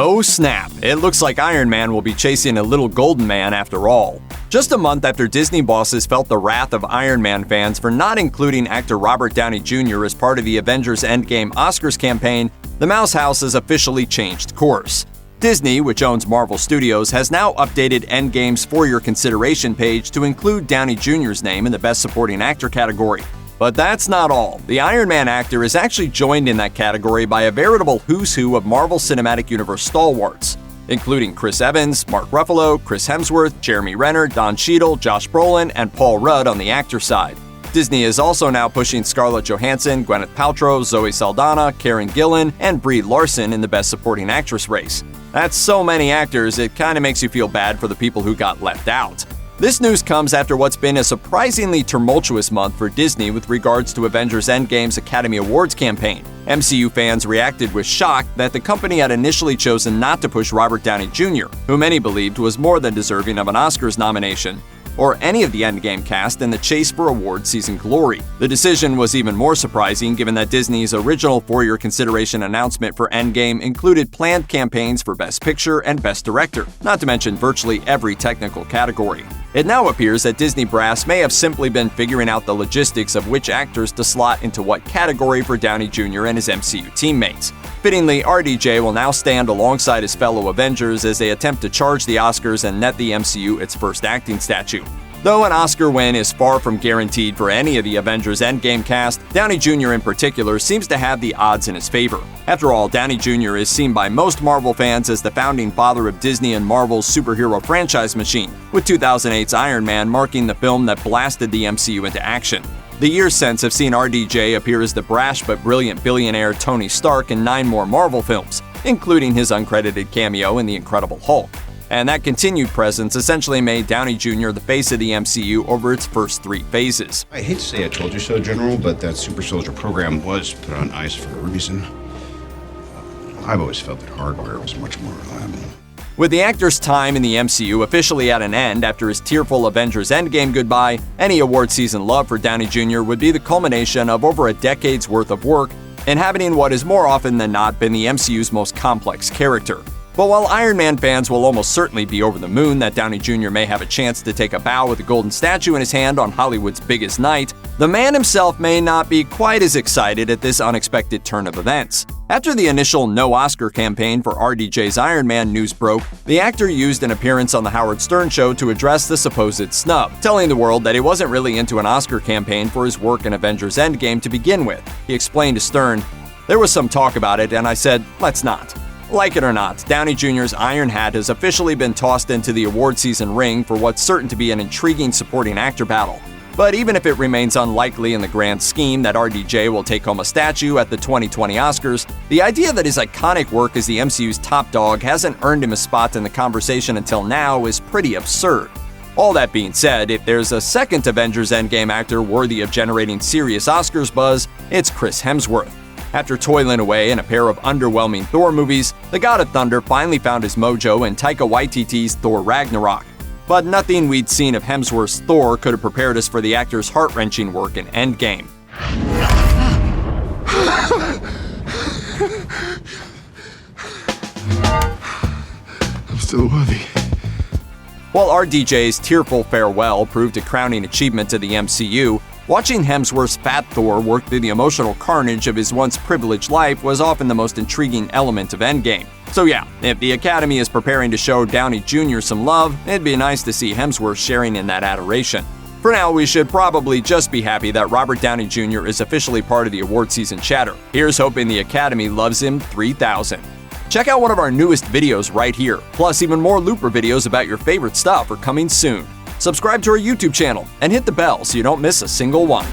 Oh snap, it looks like Iron Man will be chasing a little golden man after all. Just a month after Disney bosses felt the wrath of Iron Man fans for not including actor Robert Downey Jr. as part of the Avengers Endgame Oscars campaign, the Mouse House has officially changed course. Disney, which owns Marvel Studios, has now updated Endgame's For Your Consideration page to include Downey Jr.'s name in the Best Supporting Actor category. But that's not all. The Iron Man actor is actually joined in that category by a veritable who's who of Marvel Cinematic Universe stalwarts, including Chris Evans, Mark Ruffalo, Chris Hemsworth, Jeremy Renner, Don Cheadle, Josh Brolin, and Paul Rudd on the actor side. Disney is also now pushing Scarlett Johansson, Gwyneth Paltrow, Zoe Saldana, Karen Gillan, and Brie Larson in the Best Supporting Actress race. That's so many actors, it kinda makes you feel bad for the people who got left out. This news comes after what's been a surprisingly tumultuous month for Disney with regards to Avengers Endgame's Academy Awards campaign. MCU fans reacted with shock that the company had initially chosen not to push Robert Downey Jr., who many believed was more than deserving of an Oscars nomination, or any of the Endgame cast in the chase for award season glory. The decision was even more surprising given that Disney's original For Your Consideration announcement for Endgame included planned campaigns for Best Picture and Best Director, not to mention virtually every technical category. It now appears that Disney brass may have simply been figuring out the logistics of which actors to slot into what category for Downey Jr. and his MCU teammates. Fittingly, RDJ will now stand alongside his fellow Avengers as they attempt to charge the Oscars and net the MCU its first acting statue. Though an Oscar win is far from guaranteed for any of the Avengers Endgame cast, Downey Jr. in particular seems to have the odds in his favor. After all, Downey Jr. is seen by most Marvel fans as the founding father of Disney and Marvel's superhero franchise machine, with 2008's Iron Man marking the film that blasted the MCU into action. The years since have seen RDJ appear as the brash but brilliant billionaire Tony Stark in 9 more Marvel films, including his uncredited cameo in The Incredible Hulk. And that continued presence essentially made Downey Jr. the face of the MCU over its first 3 phases. I hate to say I told you so, General, but that super soldier program was put on ice for a reason. I've always felt that hardware was much more reliable. With the actor's time in the MCU officially at an end after his tearful Avengers Endgame goodbye, any award season love for Downey Jr. would be the culmination of over a decade's worth of work, inhabiting what has more often than not been the MCU's most complex character. But while Iron Man fans will almost certainly be over the moon that Downey Jr. may have a chance to take a bow with a golden statue in his hand on Hollywood's biggest night, the man himself may not be quite as excited at this unexpected turn of events. After the initial no Oscar campaign for RDJ's Iron Man news broke, the actor used an appearance on The Howard Stern Show to address the supposed snub, telling the world that he wasn't really into an Oscar campaign for his work in Avengers Endgame to begin with. He explained to Stern, "There was some talk about it, and I said, let's not." Like it or not, Downey Jr.'s Iron Hat has officially been tossed into the award season ring for what's certain to be an intriguing supporting actor battle. But even if it remains unlikely in the grand scheme that RDJ will take home a statue at the 2020 Oscars, the idea that his iconic work as the MCU's top dog hasn't earned him a spot in the conversation until now is pretty absurd. All that being said, if there's a second Avengers Endgame actor worthy of generating serious Oscars buzz, it's Chris Hemsworth. After toiling away in a pair of underwhelming Thor movies, the God of Thunder finally found his mojo in Taika Waititi's Thor Ragnarok. But nothing we'd seen of Hemsworth's Thor could have prepared us for the actor's heart-wrenching work in Endgame. I'm still worthy. While RDJ's tearful farewell proved a crowning achievement to the MCU, watching Hemsworth's fat Thor work through the emotional carnage of his once privileged life was often the most intriguing element of Endgame. So yeah, if the Academy is preparing to show Downey Jr. some love, it'd be nice to see Hemsworth sharing in that adoration. For now, we should probably just be happy that Robert Downey Jr. is officially part of the award season chatter. Here's hoping the Academy loves him 3000. Check out one of our newest videos right here. Plus, even more Looper videos about your favorite stuff are coming soon. Subscribe to our YouTube channel and hit the bell so you don't miss a single one.